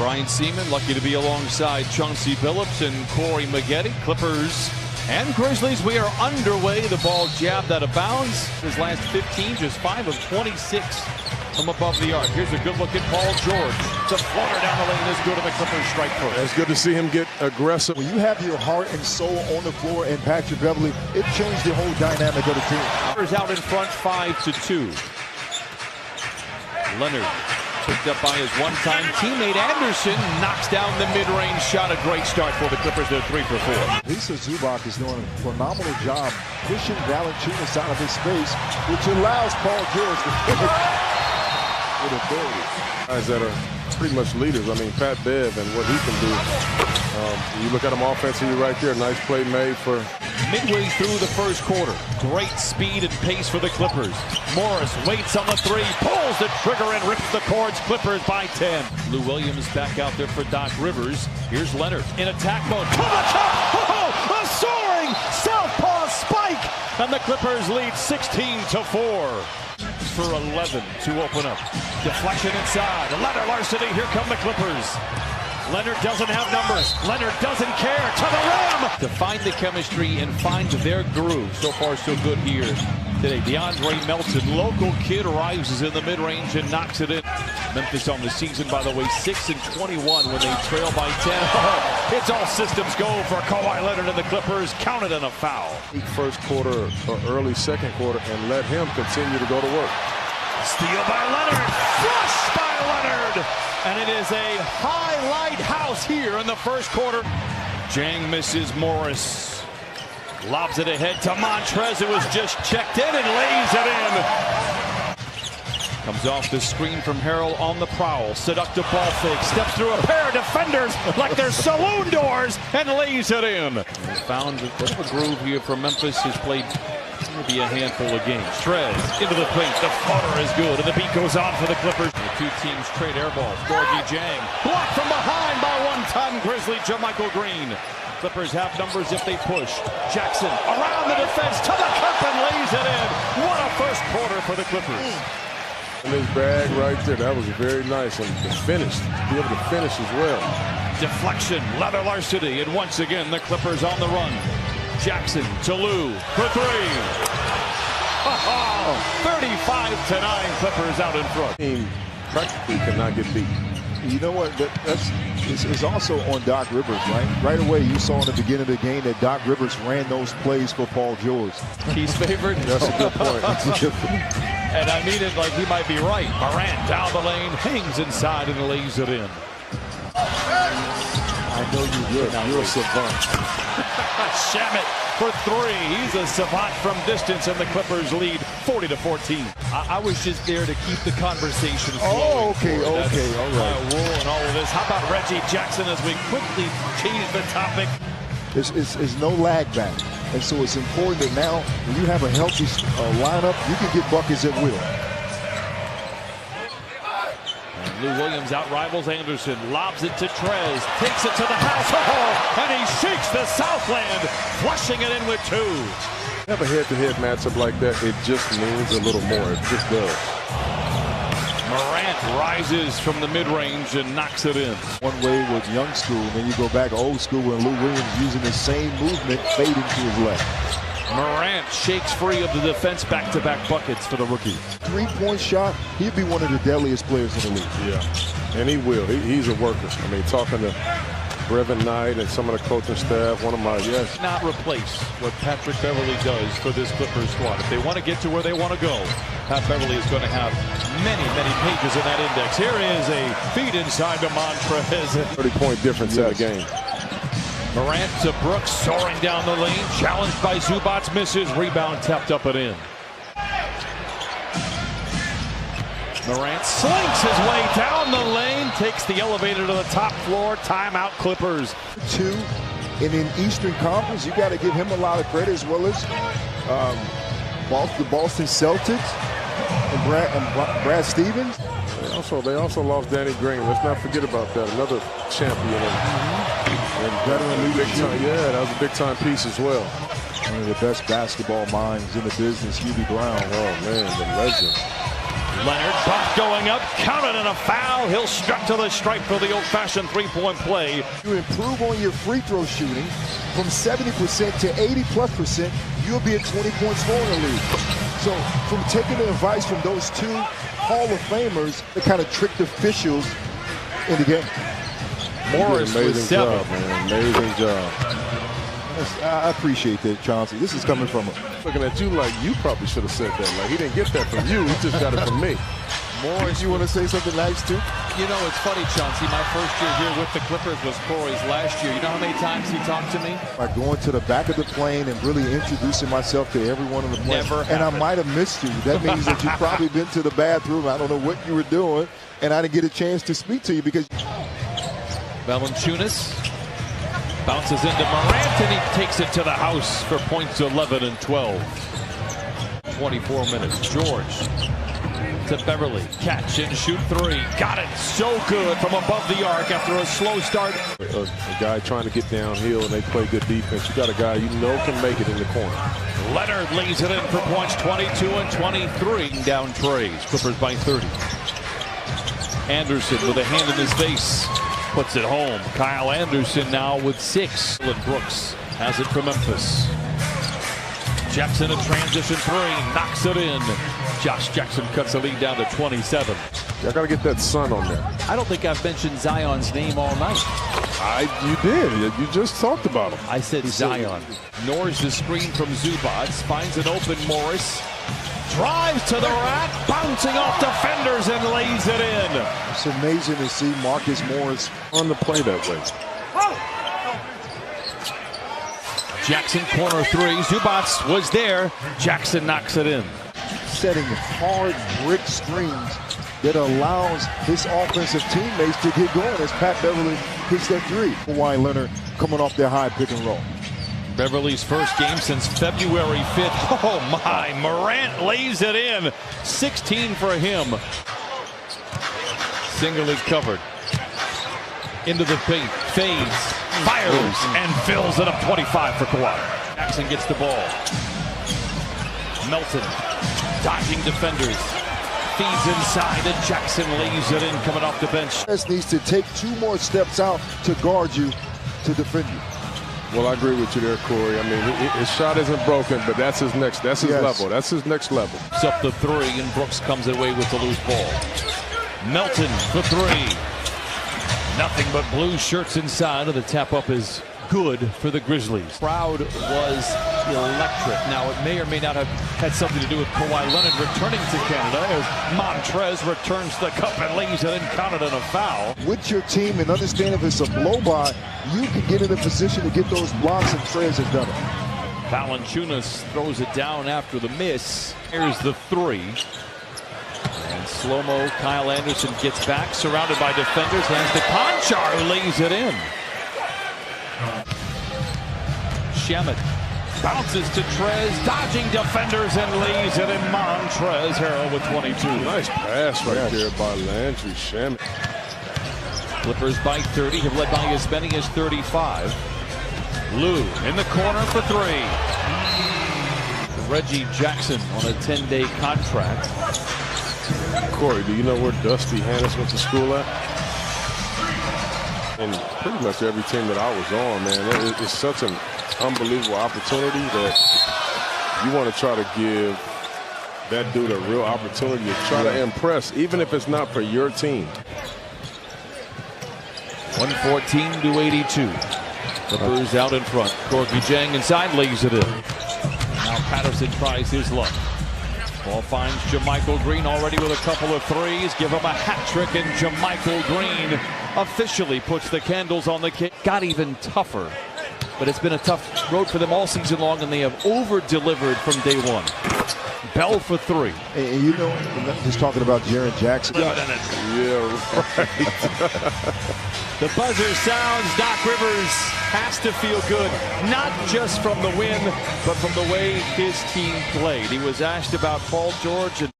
Brian Seaman lucky to be alongside Chauncey Billups and Corey Maggette. Clippers and Grizzlies, we are underway. The ball jabbed out of bounds. His last 15, just 5 of 26 from above the arc. Here's a good look at Paul George. The floater down the lane is good, and the Clippers strike first. It's good to see him get aggressive. When you have your heart and soul on the floor and Patrick Beverley, it changed the whole dynamic of the team. Clippers out in front 5-2. Leonard picked up by his one-time teammate Anderson, knocks down the mid-range shot. A great start for the Clippers. They're 3 for 4. Lisa Zubac is doing a phenomenal job pushing Valanciunas out of his space, which allows Paul George to finish with authority. Guys that are pretty much leaders. I mean, Pat Bev and what he can do. You look at him offensively right there. Nice play made for. Midway through the first quarter, great speed and pace for the Clippers. Morris waits on the three, pulls the trigger and rips the cords. Clippers by 10. Lou Williams back out there for Doc Rivers. Here's Leonard in attack mode. To the top! Oh, a soaring southpaw spike! And the Clippers lead 16-4. For 11 to open up. Deflection inside. Leonard Larceny. Here come the Clippers. Leonard doesn't have numbers. Leonard doesn't care. To the rim! To find the chemistry and find their groove. So far, so good here today. DeAndre Melton, local kid, rises in the mid-range and knocks it in. Memphis on the season, by the way, 6-21 when they trail by 10. Oh, it's all systems go for Kawhi Leonard and the Clippers. Counted in a foul. First quarter or early second quarter and let him continue to go to work. Steal by Leonard. Flush by Leonard. And it is a highlight house here in the first quarter. Jang misses Morris. Lobs it ahead to Montrez. It was just checked in and lays it in. Comes off the screen from Harrell on the prowl. Seductive ball fake. Steps through a pair of defenders like they're saloon doors and lays it in. He's found a bit of a groove here for Memphis. Has played maybe a handful of games. Trez into the paint. The floater is good, and the beat goes on for the Clippers. The two teams trade air balls. Gorgie Jang blocked from behind by one-time Grizzly JaMychal Green. Clippers have numbers if they push. Jackson around the defense to the cup and lays it in. What a first quarter for the Clippers. And his bag right there, that was very nice. And the finish, be able to finish as well. Deflection, Leather Larceny, and once again the Clippers on the run. Jackson to Lou for three. 35-9, Clippers out in front. Team practically cannot get beat. You know what? It's also on Doc Rivers, right? Right away, you saw in the beginning of the game that Doc Rivers ran those plays for Paul George. He's favored. That's a good point. That's a good point. And I mean it like he might be right. Morant down the lane, hangs inside and lays it in. I know you will. You're a savant. Shamet for three. He's a savant from distance, and the Clippers lead 40-14. I was just there to keep the conversation flowing. Oh, okay, all right. Rule and all of this. How about Reggie Jackson as we quickly change the topic? It's no lag back. And so it's important that now, when you have a healthy lineup, you can get buckets at will. And Lou Williams out-rivals Anderson, lobs it to Trez, takes it to the house, and he shakes the Southland, flushing it in with two. Have a head-to-head matchup like that, it just means a little more. It just does. Morant rises from the mid-range and knocks it in. One way with young school, then you go back old school when Lou Williams using the same movement, fading to his left. Morant shakes free of the defense, back-to-back buckets for the rookie. Three-point shot, he'd be one of the deadliest players in the league. Yeah, and he will. He's a worker. I mean, talking to Brevin Knight and some of the coaching staff, one of my, yes. Not replace what Patrick Beverley does for this Clippers squad. If they want to get to where they want to go, Pat Beverley is going to have many, many pages in that index. Here is a feed inside to Montrez. 30-point difference in the game. Morant to Brooks, soaring down the lane, challenged by Zubac, misses, rebound tapped up and in. Morant slinks his way down the lane, takes the elevator to the top floor. Timeout, Clippers. Two, and in Eastern Conference, you got to give him a lot of credit, as well as the Boston Celtics and Brad Stevens. They also lost Danny Green. Let's not forget about that. Another champion. And veteran leadership. Yeah, that was a big-time piece as well. One of the best basketball minds in the business, Hubie Brown. Oh, man, the legend. Leonard, bump going up, counted and a foul. He'll strut to the stripe for the old-fashioned three-point play. You improve on your free throw shooting from 70% to 80+%, you'll be at 20 points more in the league. So from taking the advice from those two Hall of Famers, they kind of tricked officials in the game. Morris with 7. Job, man. Amazing job. I appreciate that, Chauncey. This is coming from Looking at you like you probably should have said that. Like, he didn't get that from you. He just got it from me. Morris, you want to say something nice too? You know, it's funny, Chauncey. My first year here with the Clippers was Corey's last year. You know how many times he talked to me? By going to the back of the plane and really introducing myself to everyone on the plane. Never and I might have missed you. That means that you've probably been to the bathroom. I don't know what you were doing, and I didn't get a chance to speak to you because... Valanciunas bounces into Morant, and he takes it to the house for points 11 and 12. 24 minutes. George to Beverly. Catch and shoot 3. Got it. So good from above the arc after a slow start. A guy trying to get downhill, and they play good defense. You got a guy you know can make it in the corner. Leonard lays it in for points 22 and 23. Down Trays. Clippers by 30. Anderson with a hand in his face. Puts it home. Kyle Anderson now with 6. Brooks has it for Memphis. Jackson a transition 3. Knocks it in. Josh Jackson cuts the lead down to 27. Y'all got to get that sun on there. I don't think I've mentioned Zion's name all night. You did. You just talked about him. I said Zion. Ignores the screen from Zubac. Finds an open Morris. Drives to the rack, bouncing off defenders and lays it in. It's amazing to see Marcus Morris on the play that way. Jackson corner 3. Zubac was there. Jackson knocks it in. Setting hard brick screens that allows his offensive teammates to get going as Pat Beverly hits that 3. Kawhi Leonard coming off their high pick and roll. Beverly's first game since February 5th. Oh my, Morant lays it in. 16 for him. Singly covered. Into the paint, fades, fires, and fills it up. 25 for Kawhi. Jackson gets the ball. Melton, dodging defenders. Feeds inside, and Jackson lays it in coming off the bench. Needs to take 2 more steps out to guard you, to defend you. Well, I agree with you there, Corey. I mean, his shot isn't broken, but that's his level. That's his next level. It's up the 3, and Brooks comes away with the loose ball. Melton for 3. Nothing but blue shirts inside, and the tap up is good for the Grizzlies. Crowd was electric. Now, it may or may not have had something to do with Kawhi Leonard returning to Canada as Montrez returns the cup and lays it in, counted in a foul. With your team and understand if it's a blow-by, you can get in a position to get those blocks, and Trez has done it. Valanciunas throws it down after the miss. Here's the 3. And slow-mo, Kyle Anderson gets back, surrounded by defenders, hands to Conchar, who lays it in. Shamet bounces to Trez, dodging defenders and lays it in. Montrez Harrell with 22. Nice pass right there by Landry Shamet. Clippers by 30, have led by as many as 35. Lou in the corner for 3. Reggie Jackson on a 10-day contract. Corey, do you know where Dusty Hannis went to school at? And pretty much every team that I was on, man, it's such an unbelievable opportunity that you want to try to give that dude a real opportunity to try to impress, even if it's not for your team. 114 to 82. Clippers out in front. Corky Jang inside, lays it in. Now Patterson tries his luck. Ball finds JaMychal Green already with a couple of 3s. Give him a hat trick, and JaMychal Green officially puts the candles on the cake. Got even tougher, but it's been a tough road for them all season long, and they have over-delivered from day 1. Bell for 3. And you know, just talking about Jaren Jackson. Yeah, right. The buzzer sounds. Doc Rivers has to feel good, not just from the win, but from the way his team played. He was asked about Paul George and